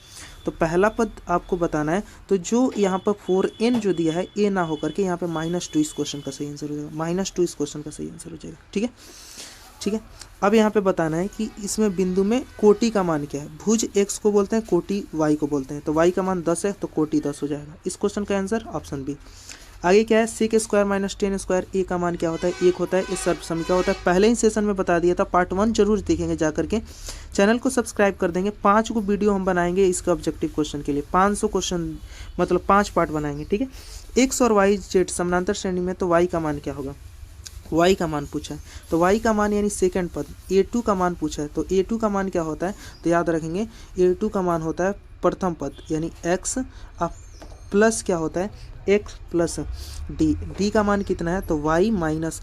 Speaker 1: तो पहला पद आपको बताना है, तो जो यहाँ पर 4n जो दिया है ए ना होकर के यहाँ पे -2 इस क्वेश्चन का सही आंसर हो जाएगा, -2 इस क्वेश्चन का सही आंसर हो जाएगा। ठीक है, ठीक है। अब यहाँ पे बताना है कि इसमें बिंदु में कोटि का मान क्या है। भुज x को बोलते हैं, कोटि y को बोलते हैं, तो y का मान 10 है तो कोटि 10 हो जाएगा। इस क्वेश्चन का आंसर ऑप्शन बी। आगे क्या है, sec square minus ten square A का मान क्या होता है, 1 होता है। इस सर्व समीकरण होता है, पहले ही सेशन में बता दिया था, पार्ट 1 जरूर देखेंगे जा करके, चैनल को सब्सक्राइब कर देंगे। 5 को वीडियो हम बनाएंगे इसका ऑब्जेक्टिव क्वेश्चन के लिए, 500 क्वेश्चन मतलब 5 पार्ट बनाएंगे। ठीक है, एक्स और वाई जेड समानांतर श्रेणी में, तो वाई का मान क्या होगा, y का मान पूछा है, तो y का मान यानी सेकंड पद a2 का मान पूछा है, तो a2 का मान क्या होता है, तो याद रखेंगे a2 का मान होता है प्रथम पद यानी x प्लस क्या होता है, x प्लस d का मान कितना है, तो y माइनस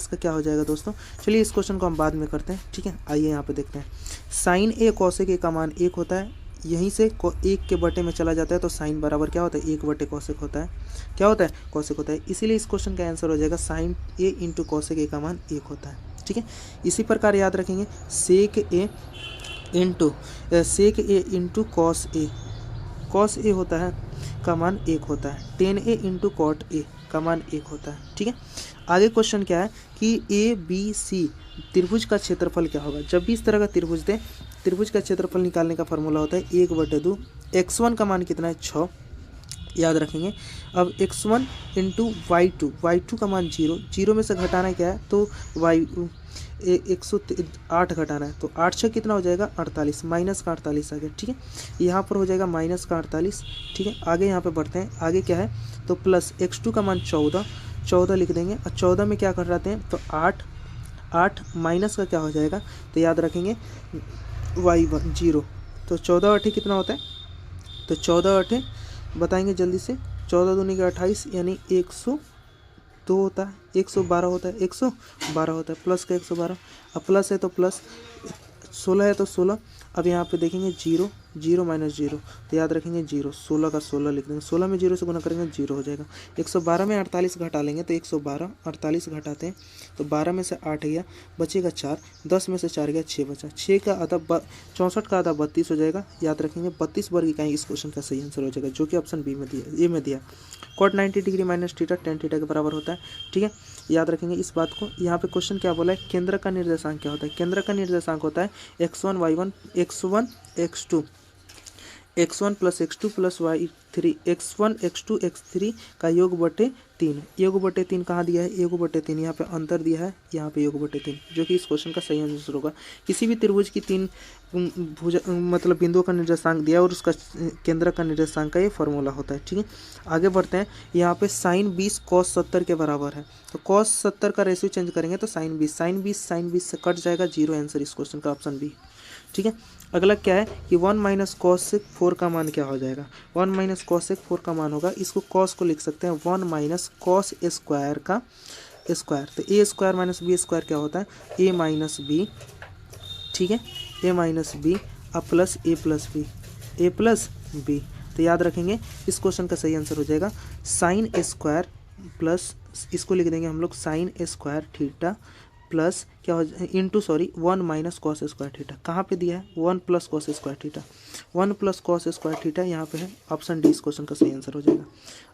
Speaker 1: का क्या हो जाएगा दोस्तों। चलिए इस क्वेश्चन को हम बाद में करते हैं। ठीक है, आइए यहाँ पे देखते हैं। साइन a कॉसेक a का मान 1 होता है, यहीं से 1 के बटे में चला जाता है, तो साइन बराबर क्या होता है, 1 बटे कॉसेक होता है, क्या होता है, कॉसेक होता है। इसीलिए इस क्वेश्चन का आंसर हो जाएगा sine a into cosec a का मान 1 होता है। ठीक है, इसी प्रकार याद रखेंगे sec a into cos a होता है का मान 1 होता है, tan a into cot a का मान 1 होता है। ठीक है, आगे क्वेश्चन क्या है कि ABC त्रिभुज का क्षेत्रफल क्या होगा। जब भी इस तरह का त्रिभुज दें, त्रिभुज का क्षेत्रफल निकालने का फॉर्मूला होता है 1/2, x1 का मान कितना है 6, याद रखेंगे। अब x1 इंटू y2 का मान 0 में से घटाना क्या है, तो y 108 घटाना है, तो 8 6 कितना हो जाएगा 48, माइनस का 48 आ गया। ठीक है, यहाँ पर हो जाएगा माइनस का 48। ठीक है, आगे यहाँ पे बढ़ते हैं, आगे क्या है, तो प्लस x2 का मान 14 लिख देंगे, और 14 में क्या कराते हैं, तो 8 माइनस का क्या हो जाएगा, तो याद रखेंगे y1 0, तो 14 8 कितना होता है, तो 14 8 बताएंगे जल्दी से, 14 दूनी के 28 यानी 102 होता है, 112 होता है, 112 होता है, प्लस का 112, अब प्लस है तो प्लस, 16 है तो 16। अब यहाँ पे देखेंगे 0 माइनस 0, तो याद रखेंगे 0, 16 का 16 लिख देंगे, 16 में 0 से गुना करेंगे 0 हो जाएगा। 112 में 48 घटा लेंगे, तो 112 48 घटाते हैं तो 12 में से 8 गया, बचेगा 4, 10 में से 4 गया 6 बचा, 6 का आधा 64 का आधा 32 हो जाएगा। याद रखेंगे 32 वर्ग इकाई इस क्वेश्चन का सही आंसर हो जाएगा, जो कि ऑप्शन बी में दिया, ए में दिया। Cot 90 degree minus theta tan theta के बराबर होता है। ठीक है, याद रखेंगे इस बात को। यहाँ पे क्वेश्चन क्या बोला है, केंद्र का निर्देशांक क्या होता है, केंद्र का निर्देशांक होता है x1 y1 x1 x1 plus x2 plus y3, x1 x2 x3 का योग बटे 3, योग बटे 3 कहाँ दिया है, योग बटे 3 यहाँ पे अंतर दिया है, यहाँ पे योग बटे 3, जो कि इस क्वेश्चन का सही आंसर होगा। किसी भी त्रिभुज की 3 भुजा मतलब बिंदुओं का निर्देशांक दिया और उसका केंद्र का निर्देशांक का ये फॉर्मूला होता है। ठीक है, आगे बढ़ते हैं। यहाँ पे साइन 20 कॉस 70 के बराबर है, तो कॉस 70 का रेशियो चेंज करेंगे तो साइन 20 से कट जाएगा, 0 आंसर इस क्वेश्चन का ऑप्शन बी। ठीक है, अगला क्या है कि 1 माइनस कॉस 4 का मान क्या हो जाएगा, 1 माइनस कॉस 4 का मान होगा, इसको कॉस को लिख सकते हैं 1 माइनस कॉस स्क्वायर का स्क्वायर, तो ए स्क्वायर माइनस बी स्क्वायर क्या होता है, ए माइनस बी। ठीक है, ए माइनस बी अब प्लस ए प्लस बी, तो याद रखेंगे इस क्वेश्चन का सही आंसर हो जाएगा साइन स्क्वायर प्लस, इसको लिख देंगे हम लोग साइन स्क्वायर थीटा प्लस क्या हो into 1 minus cos square theta. कहाँ पे दिया है, 1 plus cos square theta, 1 plus cos square theta यहाँ पे है, ऑप्शन डी इस क्वेश्चन का सही आंसर हो जाएगा।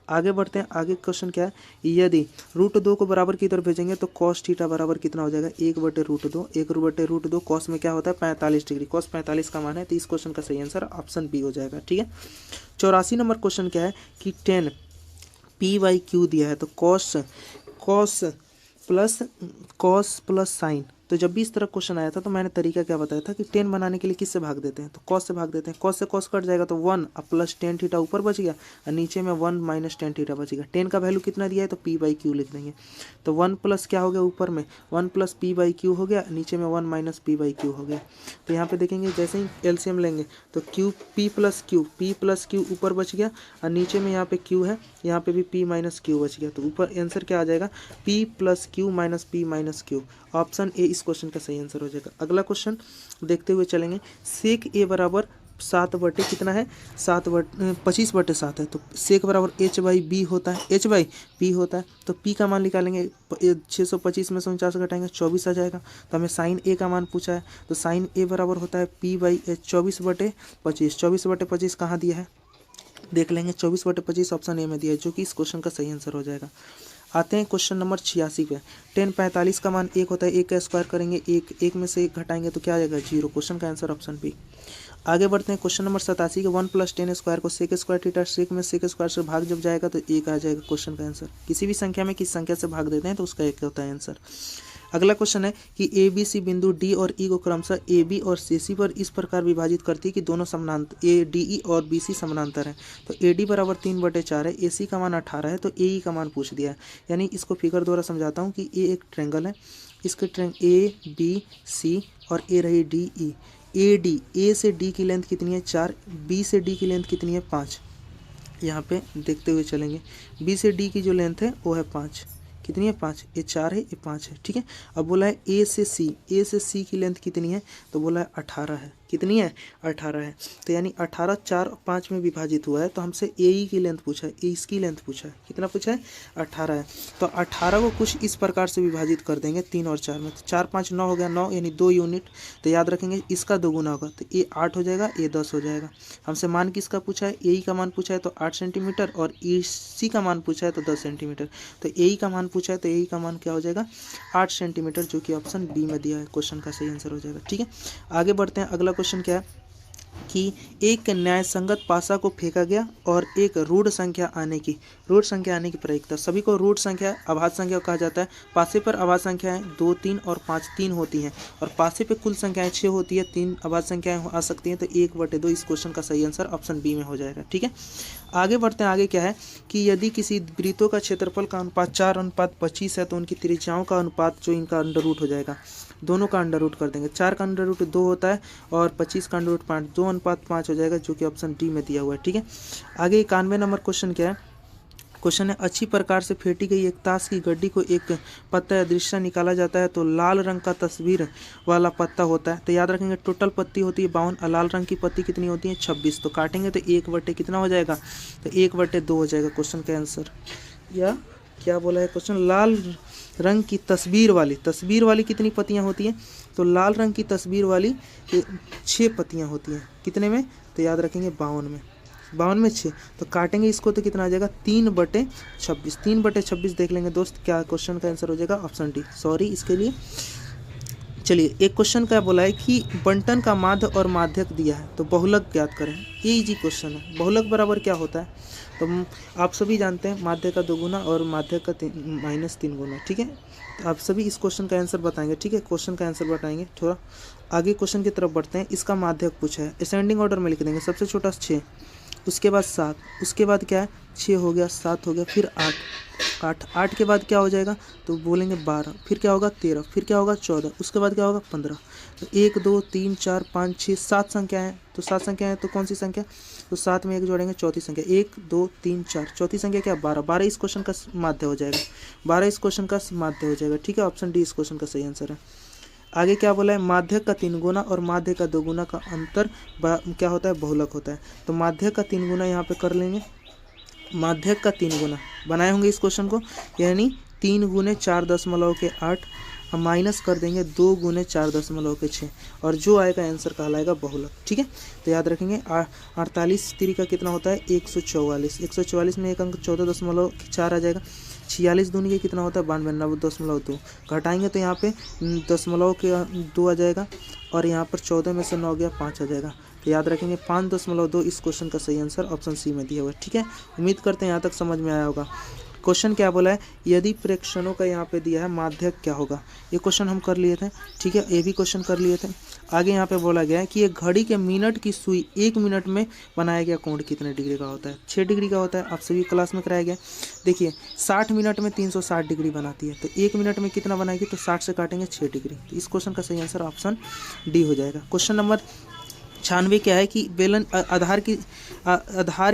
Speaker 1: आगे बढ़ते हैं, आगे क्वेश्चन क्या है, यदि √2 को बराबर की तरफ भेजेंगे तो कॉस थीटा बराबर कितना हो जाएगा, 1/√2 कॉस में क्या होता है 45 डिग्री, कॉस 45 का मान है, तो इस क्वेश्चन का सही आंसर ऑप्शन बी हो जाएगा। ठीक है, 84 नंबर क्वेश्चन क्या है कि 10 p/q दिया है, तो कॉस प्लस साइन, तो जब भी इस तरह क्वेश्चन आया था तो मैंने तरीका क्या बताया था कि 10 बनाने के लिए किससे भाग देते हैं, तो कॉस से भाग देते हैं, कॉस से कॉस कट जाएगा तो 1 अब प्लस टेन थीटा ऊपर बच गया और नीचे में 1 माइनस टेन थीटा बच गया। 10 का वैल्यू कितना दिया है तो p/q लिख देंगे, तो 1 प्लस क्या हो गया, ऊपर में 1 प्लस p/q हो गया, नीचे में 1 माइनस p/q हो गया। तो यहाँ पे देखेंगे जैसे ही एलसीएम लेंगे तो p प्लस q ऊपर बच गया और नीचे में यहाँ पे q है, यहाँ पे भी p माइनस q बच गया, तो ऊपर आंसर क्या आ जाएगा p plus q minus p minus q, option A इस क्वेश्चन का सही आंसर हो जाएगा। अगला क्वेश्चन देखते हुए चलेंगे, सेक a बराबर 7 कितना है 25/7 है, तो सेक बराबर h/b होता है, h/p होता है। तो p का मान निकालेंगे, 625 में से 49 घटाएंगे 24 आ जाएगा। तो हमें साइन a का मान पूछा है, तो साइन a बराबर होता है p/h, 24/25। 24/25 कहाँ दिया है देख लेंगे, 24/25 ऑप्शन ए में दिया है, जो कि इस क्वेश्चन का सही आंसर हो जाएगा। आते हैं क्वेश्चन नंबर 86 पे। 1045 का मान 1 होता है, 1 का स्क्वायर करेंगे, 1 में से 1 घटाएंगे तो क्या आ जाएगा 0। क्वेश्चन का आंसर ऑप्शन बी। आगे बढ़ते हैं क्वेश्चन नंबर 87 के। 1 + 10 स्क्वायर को सेक स्क्वायर थीटा, सेक में सेक स्क्वायर से भाग जब जाएगा तो 1 आ जाएगा। क्वेश्चन का आंसर किसी भी संख्या में किस संख्या से भाग देते हैं तो उसका 1 होता है आंसर। अगला क्वेश्चन है कि ए बी सी बिंदु डी और ई को क्रमशः ए बी और सी सी पर इस प्रकार विभाजित करती है कि दोनों समानांतर ए डी ई और बी सी समानांतर हैं। तो ए डी बराबर 3/4 है, ए सी का मान 18 है, तो ए ई का मान पूछ दिया है। यानी इसको फिगर द्वारा समझाता हूँ कि ए एक ट्रेंगल है, इसके ए बी सी और ए रही डी ई। ए डी, ए से डी की लेंथ कितनी है 4, बी से डी की लेंथ कितनी है 5। यहाँ पे देखते हुए चलेंगे, बी से डी की जो लेंथ है वो है 5, कितनी है 5, ये 4 है ये 5 है, ठीक है। अब बोला है ए से सी की लेंथ कितनी है, तो बोला है 18 है, कितनी है 18 है। तो यानी 18 4 और 5 में विभाजित हुआ है, तो हमसे ए ई की लेंथ पूछा है, ए इसकी लेंथ पूछा है, कितना पूछा है 18 है। तो 18 को कुछ इस प्रकार से विभाजित कर देंगे 3 और 4 में, तो 4 5 9 हो गया 9, यानी 2 यूनिट। तो याद रखेंगे इसका 2 गुना होगा, तो ये 8 हो जाएगा, ये 10 हो जाएगा। हमसे मान किसका पूछा है, ए ई का मान पूछा है तो 8 सेंटीमीटर, और ई सी का मान पूछा है तो 10 सेंटीमीटर। तो ए ई का मान पूछा है तो ए ई का मान क्या हो जाएगा 8 सेंटीमीटर, जो कि ऑप्शन बी में दिया है। क्वेश्चन का सही आंसर हो जाएगा, ठीक है। आगे बढ़ते हैं। अगला क्वेश्चन क्या है कि एक न्यायसंगत पासा को फेंका गया और एक रूढ़ संख्या आने की प्रायिकता। सभी को रूढ़ संख्या अभाज्य संख्या कहा जाता है। पासे पर अभाज्य संख्याएं 2 3 और 5 3 होती हैं, और पासे पे कुल संख्याएं 6 होती है, 3 अभाज्य संख्याएं आ सकती हैं, तो 1/2 इस क्वेश्चन का सही आंसर ऑप्शन बी में हो जाएगा, ठीक है। आगे बढ़ते हैं। आगे क्या है कि यदि किसी वृत्तों का क्षेत्रफल का अनुपात 4:25 है, तो उनकी त्रिज्याओं का अनुपात जो इनका अंडर रूट हो जाएगा, दोनों का अंडर रूट कर देंगे। 4 का अंडर रूट 2 होता है और 25 का अंडर रूट 5, 2:5 हो जाएगा, जो कि ऑप्शन डी में दिया हुआ है, ठीक है। आगे 91 नंबर क्वेश्चन क्या है। क्वेश्चन है अच्छी प्रकार से फेंटी गई एक ताश की गड्डी को एक पत्ता या दृश्य निकाला जाता है, तो लाल रंग का तस्वीर वाला पत्ता होता है। तो याद रखेंगे टोटल पत्ती होती है 52 और लाल रंग की पत्ती कितनी होती है 26। तो काटेंगे तो 1/, कितना हो जाएगा, तो 1/2 हो जाएगा क्वेश्चन का आंसर। या क्या बोला है क्वेश्चन, लाल रंग की तस्वीर वाली कितनी पत्तियां होती हैं, तो लाल रंग की तस्वीर वाली 6 पत्तियां होती हैं, कितने में, तो याद रखेंगे 52 में 6। तो काटेंगे इसको तो कितना आ जाएगा 3/26। 3/26 देख लेंगे दोस्त, क्या क्वेश्चन का आंसर हो जाएगा ऑप्शन डी। सॉरी इसके लिए। चलिए एक क्वेश्चन क्या बोला है कि बंटन का माध्य और माध्यक दिया है, तो बहुलक ज्ञात करें। ये इजी क्वेश्चन है। बहुलक बराबर क्या होता है, तो आप सभी जानते हैं माध्य का 2 गुना और माध्यक का -3 गुना, ठीक है। तो आप सभी इस क्वेश्चन का आंसर बताएंगे, ठीक है। क्वेश्चन का आंसर बताएंगे। थोड़ा आगे क्वेश्चन की तरफ बढ़ते हैं। इसका माध्यक पूछा है, असेंडिंग ऑर्डर में लिख देंगे। सबसे छोटा 6, उसके बाद 7, उसके बाद क्या है 6 हो गया, 7 हो गया, फिर 8 के बाद क्या हो जाएगा, तो बोलेंगे 12, फिर क्या होगा 13, फिर क्या होगा 14, उसके बाद क्या होगा 15। तो 1 2 3 4 5 6 7 संख्या है, तो 7 संख्या है, तो कौन सी संख्या, तो 7 में 1 जोड़ेंगे, चौथी संख्या 1 2 3 4, चौथी संख्या क्या 12। 12 इस क्वेश्चन का माध्य हो जाएगा, 12 इस क्वेश्चन का माध्य हो जाएगा, ठीक है। ऑप्शन डी इस क्वेश्चन का सही आंसर है। आगे क्या बोला है, माध्यक का 3 गुना और माध्य का 2 गुना का अंतर क्या होता है, बहुलक होता है। तो माध्यक का 3 गुना यहाँ पे कर लेंगे, माध्यक का 3 गुना बनाए होंगे इस क्वेश्चन को, यानी 3 × 4.8 हम माइनस कर देंगे 2 × 4.6, और जो आएगा आंसर कहलाएगा बहुलक, ठीक है। तो याद रखेंगे 48 3 का कितना होता है 144। 144 में एक अंक 14.4 आ जाएगा। 46 दूनी के कितना होता है 92, 90.2 घटाएंगे तो यहाँ पे 0.2 आ जाएगा, और यहाँ पर 14 में से 9 गया 5 आ जाएगा। तो याद रखेंगे 5.2 इस क्वेश्चन का सही आंसर ऑप्शन सी में दिया हुआ है, ठीक है। उम्मीद करते हैं यहाँ तक समझ में आया होगा। क्वेश्चन क्या बोला है, यदि प्रेक्षणों का यहाँ पे दिया है माध्यक क्या होगा, ये क्वेश्चन हम कर लिए थे, ठीक है। ये भी क्वेश्चन कर लिए थे। आगे यहाँ पे बोला गया है कि एक घड़ी के मिनट की सुई 1 मिनट में बनाया गया कोण कितने डिग्री का होता है, 6 डिग्री का होता है। आप सभी क्लास में कराया गया। देखिए 60 मिनट में 360 डिग्री बनाती है, तो 1 मिनट में कितना बनाएगी, तो 60 से काटेंगे 6 डिग्री। तो इस क्वेश्चन का सही आंसर ऑप्शन डी हो जाएगा। क्वेश्चन नंबर 96 क्या है कि बेलन आधार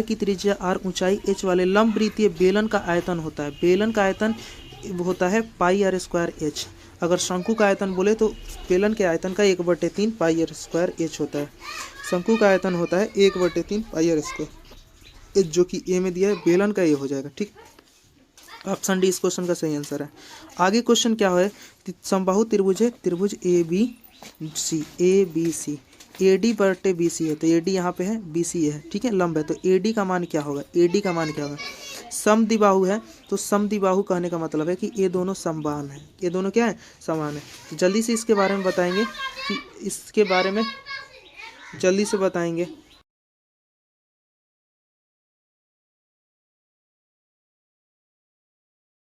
Speaker 1: की त्रिज्या r, ऊंचाई h वाले लंब वृत्तीय बेलन का आयतन होता है। बेलन का आयतन होता है πr² h। अगर शंकु का आयतन बोले तो बेलन के आयतन का 1/3 पाई r स्क्वायर एच होता है। शंकु का आयतन होता है 1/3 पाई r स्क्वायर एच, जो कि ए में दिया है, बेलन का ए हो जाएगा। ठीक, ऑप्शन डी इस क्वेश्चन का सही आंसर है। आगे क्वेश्चन क्या है, समबाहु त्रिभुज है, त्रिभुज A B C, A D बटे बी सी है, तो ए डी यहाँ पे है, बी सी है, ठीक है, लंब है, तो ए डी का मान क्या होगा, ए डी का मान क्या होगा, समद्विबाहु है, तो समद्विबाहु कहने का मतलब है कि ये दोनों समान है, ये दोनों क्या है, समान है। तो जल्दी से इसके बारे में बताएंगे कि इसके बारे में जल्दी से बताएंगे